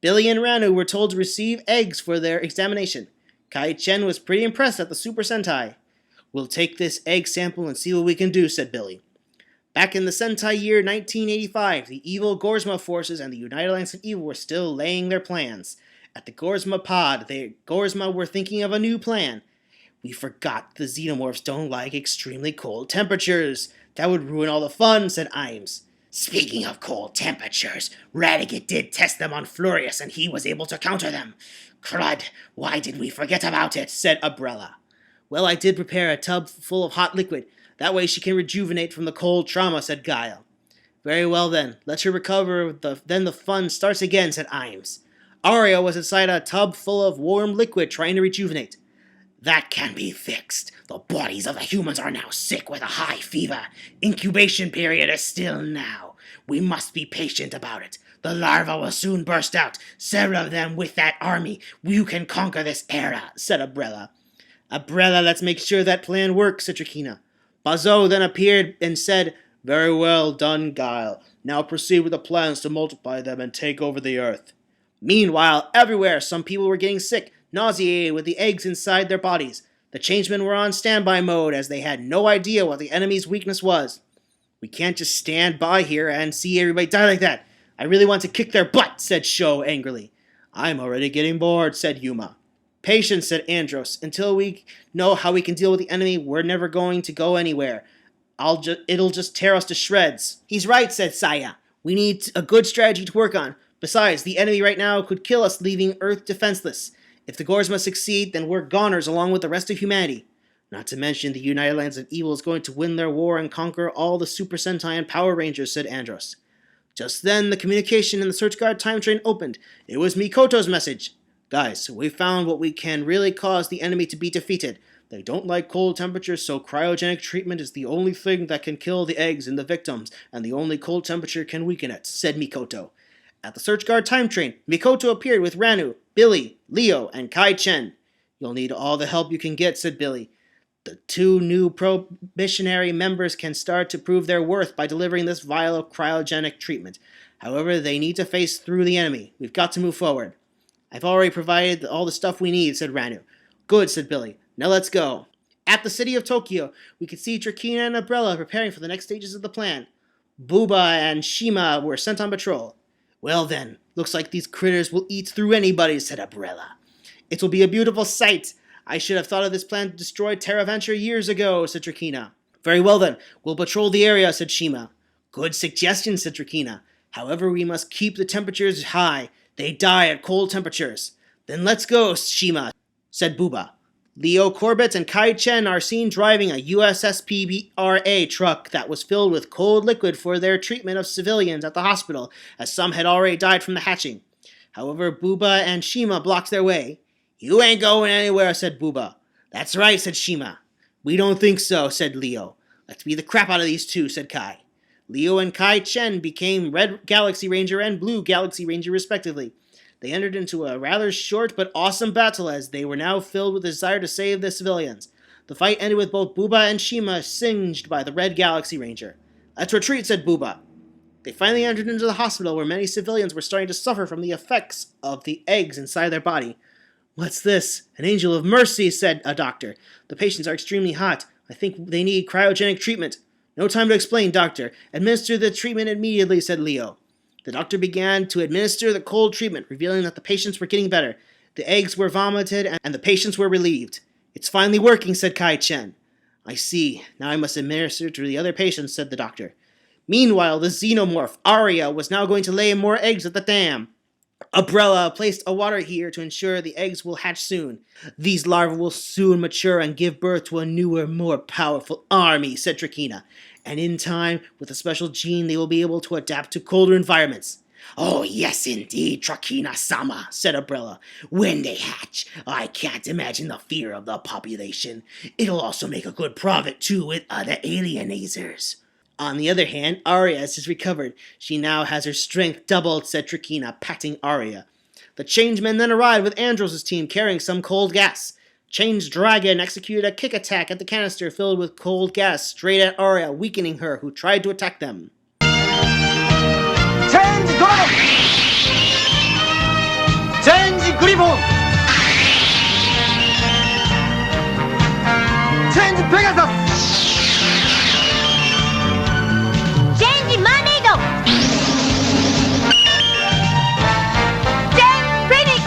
Billy and Ranu were told to receive eggs for their examination. Kai-Chen was pretty impressed at the Super Sentai. We'll take this egg sample and see what we can do, said Billy. Back in the Sentai year 1985, the evil Gorzma forces and the United Alliance of Evil were still laying their plans. At the Gorzma pod, the Gorzma were thinking of a new plan. We forgot the xenomorphs don't like extremely cold temperatures. That would ruin all the fun, said Imes. Speaking of cold temperatures, Radiguet did test them on Florius and he was able to counter them. Crud, why did we forget about it, said Umbrella. Well, I did prepare a tub full of hot liquid. That way she can rejuvenate from the cold trauma, said Guile. Very well then, let her recover, then the fun starts again, said Imes. Aria was inside a tub full of warm liquid trying to rejuvenate. That can be fixed. The bodies of the humans are now sick with a high fever. Incubation period is still now. We must be patient about it. The larvae will soon burst out. Several of them with that army. You can conquer this era, said Umbrella. Umbrella, let's make sure that plan works, said Trakina. Bazo then appeared and said, Very well done, Guile. Now proceed with the plans to multiply them and take over the Earth. Meanwhile, everywhere, some people were getting sick, nauseated with the eggs inside their bodies. The Changemen were on standby mode as they had no idea what the enemy's weakness was. We can't just stand by here and see everybody die like that. I really want to kick their butt, said Sho angrily. I'm already getting bored, said Yuma. Patience, said Andros. Until we know how we can deal with the enemy, we're never going to go anywhere. It'll just tear us to shreds. He's right, said Saya. We need a good strategy to work on. Besides, the enemy right now could kill us, leaving Earth defenseless. If the Gorzma succeed, then we're goners along with the rest of humanity. Not to mention the United Alliance of Evil is going to win their war and conquer all the Super Sentai and Power Rangers, said Andros. Just then, the communication in the search guard time train opened. It was Mikoto's message. Guys, we found what we can really cause the enemy to be defeated. They don't like cold temperatures, so cryogenic treatment is the only thing that can kill the eggs in the victims, and the only cold temperature can weaken it, said Mikoto. At the search guard time train, Mikoto appeared with Ranu, Billy, Leo, and Kai-Chen. You'll need all the help you can get, said Billy. The 2 new probationary members can start to prove their worth by delivering this vial of cryogenic treatment. However, they need to face through the enemy. We've got to move forward. I've already provided all the stuff we need, said Ranu. Good, said Billy. Now let's go. At the city of Tokyo, we could see Trakina and Umbrella preparing for the next stages of the plan. Booba and Shima were sent on patrol. Well then, looks like these critters will eat through anybody, said Umbrella. It will be a beautiful sight. I should have thought of this plan to destroy Terra Venture years ago, said Trakina. Very well then, we'll patrol the area, said Shima. Good suggestion, said Trakina. However, we must keep the temperatures high. They die at cold temperatures. Then let's go, Shima, said Booba. Leo Corbett and Kai-Chen are seen driving a USSPBRA truck that was filled with cold liquid for their treatment of civilians at the hospital, as some had already died from the hatching. However, Booba and Shima blocked their way. You ain't going anywhere, said Booba. That's right, said Shima. We don't think so, said Leo. Let's beat the crap out of these two, said Kai. Leo and Kai-Chen became Red Galaxy Ranger and Blue Galaxy Ranger respectively. They entered into a rather short but awesome battle as they were now filled with a desire to save the civilians. The fight ended with both Booba and Shima singed by the Red Galaxy Ranger. Let's retreat, said Booba. They finally entered into the hospital where many civilians were starting to suffer from the effects of the eggs inside their body. What's this? An angel of mercy, said a doctor. The patients are extremely hot. I think they need cryogenic treatment. No time to explain, doctor. Administer the treatment immediately, said Leo. The doctor began to administer the cold treatment, revealing that the patients were getting better. The eggs were vomited, and the patients were relieved. It's finally working, said Kai-Chen. I see. Now I must administer to the other patients, said the doctor. Meanwhile, the xenomorph, Aria, was now going to lay more eggs at the dam. Umbrella placed a water heater to ensure the eggs will hatch soon. These larvae will soon mature and give birth to a newer, more powerful army, said Trakina. And in time, with a special gene, they will be able to adapt to colder environments. Oh, yes, indeed, Trakina-sama, said Umbrella. When they hatch, I can't imagine the fear of the population. It'll also make a good profit, too, with other alienizers. On the other hand, Aria has recovered. She now has her strength doubled, said Trakina, patting Aria. The Changemen then arrived with Andros' team carrying some cold gas. Change Dragon executed a kick attack at the canister filled with cold gas straight at Aria, weakening her, who tried to attack them. Change Dragon! Change Manido! Change Phoenix!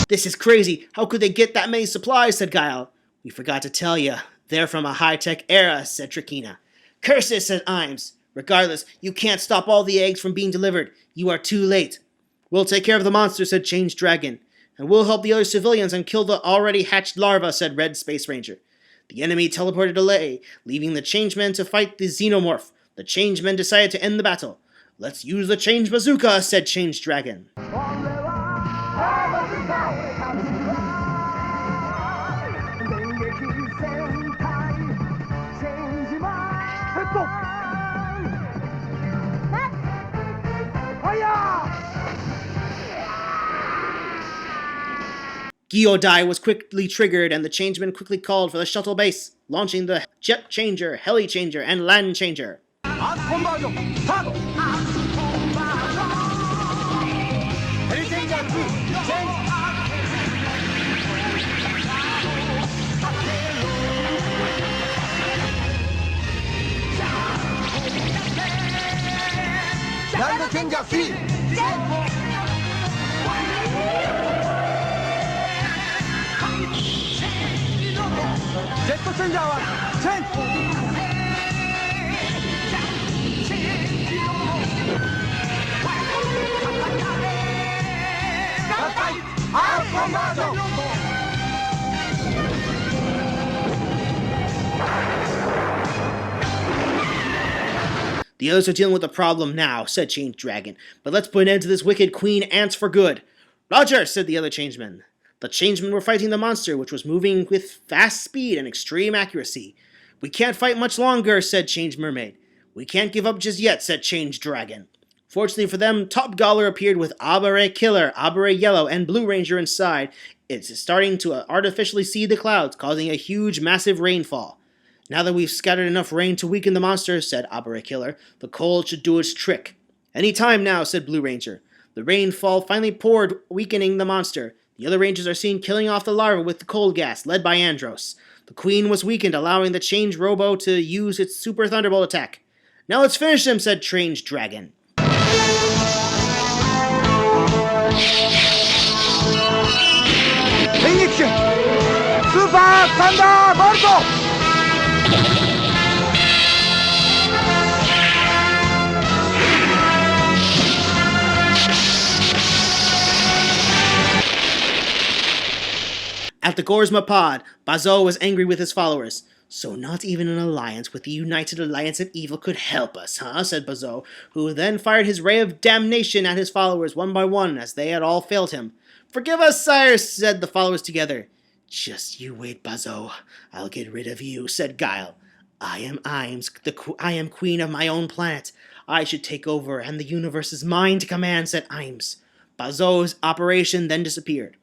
This is crazy. How could they get that many supplies, said Guile. We forgot to tell you. They're from a high-tech era, said Trakina. Curses, said Imes. Regardless, you can't stop all the eggs from being delivered. You are too late. We'll take care of the monster, said Change Dragon. And we'll help the other civilians and kill the already hatched larva, said Red Space Ranger. The enemy teleported away, leaving the Changemen to fight the Xenomorph. The Changemen decided to end the battle. Let's use the Change Bazooka, said Change Dragon. Gyodai was quickly triggered, and the Changemen quickly called for the shuttle base, launching the Jet Changer, Heli Changer, and Land Changer. Land Changer 3! Jet Changer 1! Change! The others are dealing with the problem now, said Change Dragon. But let's put an end to this wicked Queen Ants for good. Roger, said the other Changemen. The Changemen were fighting the monster, which was moving with fast speed and extreme accuracy. We can't fight much longer, said Change Mermaid. We can't give up just yet, said Change Dragon. Fortunately for them, Top Goller appeared with Abare Killer, Abare Yellow, and Blue Ranger inside. It's starting to artificially seed the clouds, causing a huge, massive rainfall. Now that we've scattered enough rain to weaken the monster, said Abare Killer, the cold should do its trick. Any time now, said Blue Ranger. The rainfall finally poured, weakening the monster. The other Rangers are seen killing off the larva with the cold gas, led by Andros. The Queen was weakened, allowing the Change Robo to use its Super Thunderbolt attack. Now let's finish him, said Change Dragon. Super Thunderbolt! At the Gorzma pod, Bazo was angry with his followers. So not even an alliance with the United Alliance of Evil could help us, huh? Said Bazo, who then fired his ray of damnation at his followers one by one as they had all failed him. Forgive us, sire, said the followers together. Just you wait, Bazo. I'll get rid of you, said Guile. I am Imes, I am queen of my own planet. I should take over, and the universe is mine to command, said Imes. Bazo's operation then disappeared.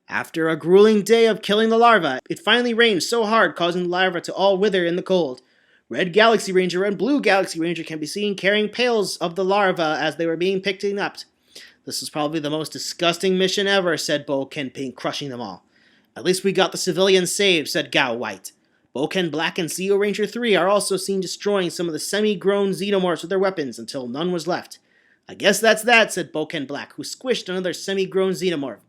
After a grueling day of killing the larva, it finally rained so hard, causing the larva to all wither in the cold. Red Galaxy Ranger and Blue Galaxy Ranger can be seen carrying pails of the larva as they were being picked up. This was probably the most disgusting mission ever, said Bo-Ken Pink, crushing them all. At least we got the civilians saved, said Gao White. Bo-Ken Black and Zeo Ranger 3 are also seen destroying some of the semi-grown xenomorphs with their weapons until none was left. I guess that's that, said Bo-Ken Black, who squished another semi-grown xenomorph.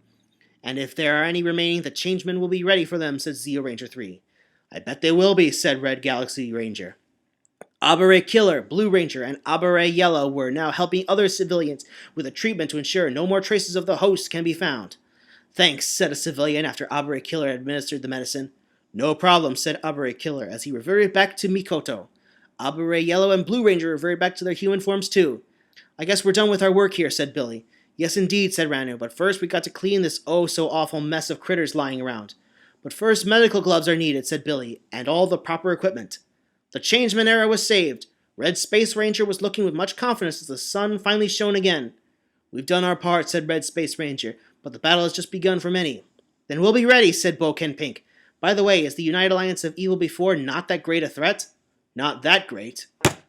And if there are any remaining, the Changemen will be ready for them, said Zeo Ranger 3. I bet they will be, said Red Galaxy Ranger. Abare Killer, Blue Ranger, and Abare Yellow were now helping other civilians with a treatment to ensure no more traces of the host can be found. Thanks, said a civilian after Abare Killer administered the medicine. No problem, said Abare Killer as he reverted back to Mikoto. Abare Yellow and Blue Ranger reverted back to their human forms too. I guess we're done with our work here, said Billy. Yes, indeed, said Ranu, but first we got to clean this oh-so-awful mess of critters lying around. But first medical gloves are needed, said Billy, and all the proper equipment. The Changeman era was saved. Red Space Ranger was looking with much confidence as the sun finally shone again. We've done our part, said Red Space Ranger, but the battle has just begun for many. Then we'll be ready, said Bo-Ken Pink. By the way, is the United Alliance of Evil before not that great a threat? Not that great.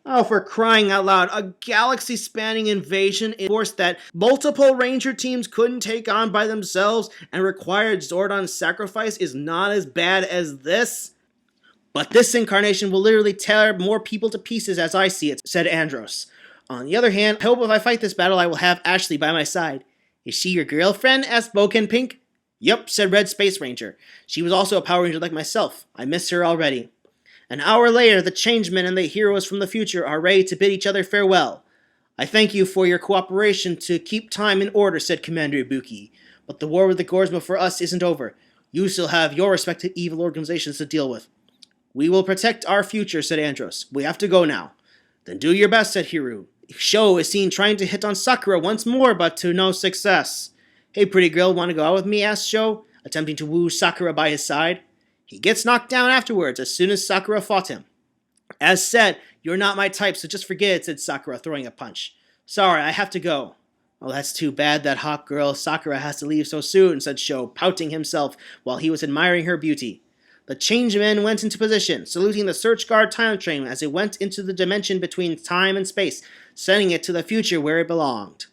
Oh, for crying out loud, a galaxy-spanning invasion in force that multiple Ranger teams couldn't take on by themselves and required Zordon's sacrifice is not as bad as this? But this incarnation will literally tear more people to pieces as I see it, said Andros. On the other hand, I hope if I fight this battle I will have Ashley by my side. Is she your girlfriend? Asked Boken Pink. Yup, said Red Space Ranger. She was also a Power Ranger like myself. I miss her already. An hour later, the Changemen and the heroes from the future are ready to bid each other farewell. I thank you for your cooperation to keep time in order, said Commander Ibuki. But the war with the Gorsma for us isn't over. You still have your respective evil organizations to deal with. We will protect our future, said Andros. We have to go now. Then do your best, said Hiru. Sho is seen trying to hit on Sakura once more, but to no success. Hey, pretty girl, want to go out with me? Asked Sho, attempting to woo Sakura by his side. He gets knocked down afterwards as soon as Sakura fought him. As said, you're not my type, so just forget it, said Sakura, throwing a punch. Sorry, I have to go. Oh, that's too bad that hot girl Sakura has to leave so soon, said Sho, pouting himself while he was admiring her beauty. The Changemen went into position, saluting the Search Guard time train as it went into the dimension between time and space, sending it to the future where it belonged.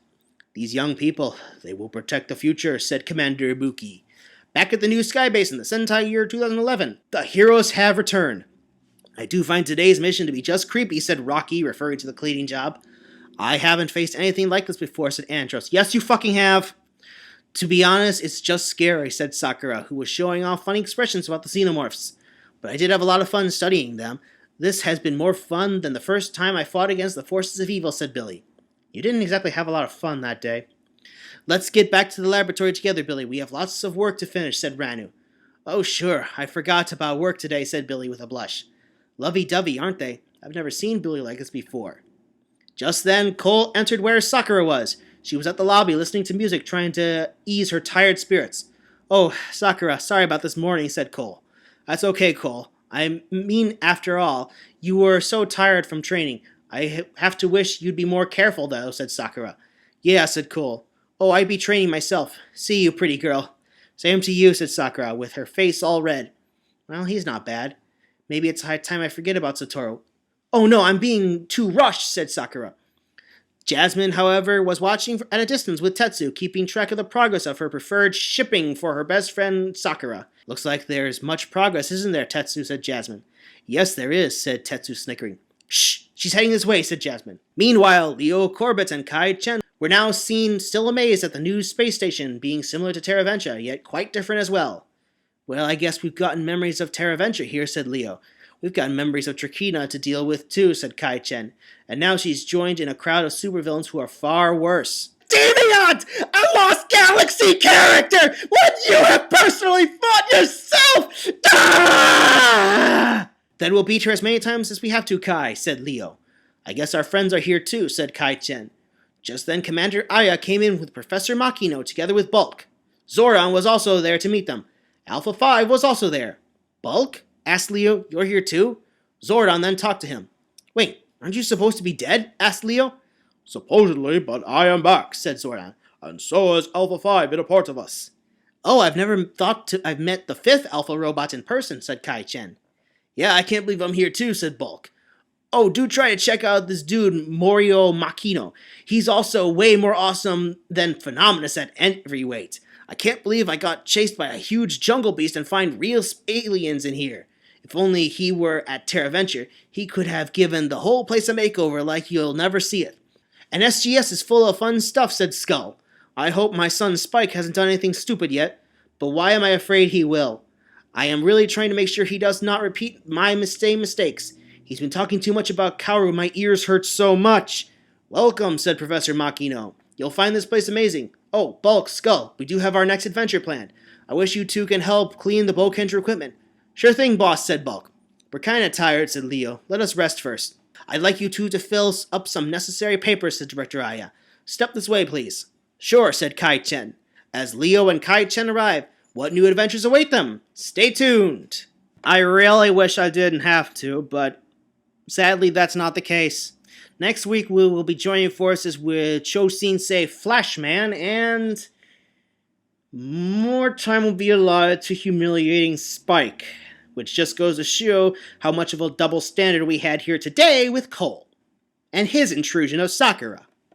These young people, they will protect the future, said Commander Ibuki. Back at the new sky base in the Sentai year 2011, the heroes have returned. I do find today's mission to be just creepy, said Rocky, referring to the cleaning job. I haven't faced anything like this before, said Andros. Yes, you fucking have. To be honest, it's just scary, said Sakura, who was showing off funny expressions about the xenomorphs. But I did have a lot of fun studying them. This has been more fun than the first time I fought against the forces of evil, said Billy. You didn't exactly have a lot of fun that day. Let's get back to the laboratory together, Billy. We have lots of work to finish, said Ranu. Oh, sure. I forgot about work today, said Billy with a blush. Lovey-dovey, aren't they? I've never seen Billy like this before. Just then, Cole entered where Sakura was. She was at the lobby listening to music, trying to ease her tired spirits. Oh, Sakura, sorry about this morning, said Cole. That's okay, Cole. I mean, after all, you were so tired from training. I have to wish you'd be more careful, though, said Sakura. Yeah, said Cole. Oh, I'd be training myself. See you, pretty girl. Same to you, said Sakura, with her face all red. Well, he's not bad. Maybe it's high time I forget about Satoru. Oh no, I'm being too rushed, said Sakura. Jasmine, however, was watching at a distance with Tetsu, keeping track of the progress of her preferred shipping for her best friend Sakura. Looks like there's much progress, isn't there, Tetsu, said Jasmine. Yes, there is, said Tetsu, snickering. Shh, she's heading this way, said Jasmine. Meanwhile, Leo Corbett and Kai Chen were now seen still amazed at the new space station, being similar to Terraventure, yet quite different as well. Well, I guess we've gotten memories of Terraventure here, said Leo. We've got memories of Trakina to deal with too, said Kai Chen. And now she's joined in a crowd of supervillains who are far worse. Deviant! A Lost Galaxy character! What you have personally fought yourself! Ah! Then we'll beat her as many times as we have to, Kai, said Leo. I guess our friends are here too, said Kai Chen. Just then Commander Aya came in with Professor Makino together with Bulk. Zoran was also there to meet them. Alpha 5 was also there. Bulk? Asked Leo. You're here too? Zordon then talked to him. Wait, aren't you supposed to be dead? Asked Leo. Supposedly, but I am back, said Zordon. And so is Alpha 5 in a part of us. Oh, I've never thought I've met the 5th Alpha robot in person, said Kai Chen. Yeah, I can't believe I'm here too, said Bulk. Oh, do try to check out this dude, Morio Makino. He's also way more awesome than Phenomenus at every weight. I can't believe I got chased by a huge jungle beast and find real aliens in here. If only he were at Terraventure, he could have given the whole place a makeover like you'll never see it. And SGS is full of fun stuff, said Skull. I hope my son Spike hasn't done anything stupid yet, but why am I afraid he will? I am really trying to make sure he does not repeat my mistakes. He's been talking too much about Kaoru, my ears hurt so much. Welcome, said Professor Makino. You'll find this place amazing. Oh, Bulk, Skull, we do have our next adventure planned. I wish you two can help clean the Bokendra equipment. Sure thing, boss, said Bulk. We're kinda tired, said Leo. Let us rest first. I'd like you two to fill up some necessary papers, said Director Aya. Step this way, please. Sure, said Kai Chen. As Leo and Kai Chen arrive, what new adventures await them? Stay tuned. I really wish I didn't have to, but sadly that's not the case. Next week we will be joining forces with Chosinsei Flashman, and more time will be allotted to humiliating Spike, which just goes to show how much of a double standard we had here today with Cole. and his intrusion of Sakura.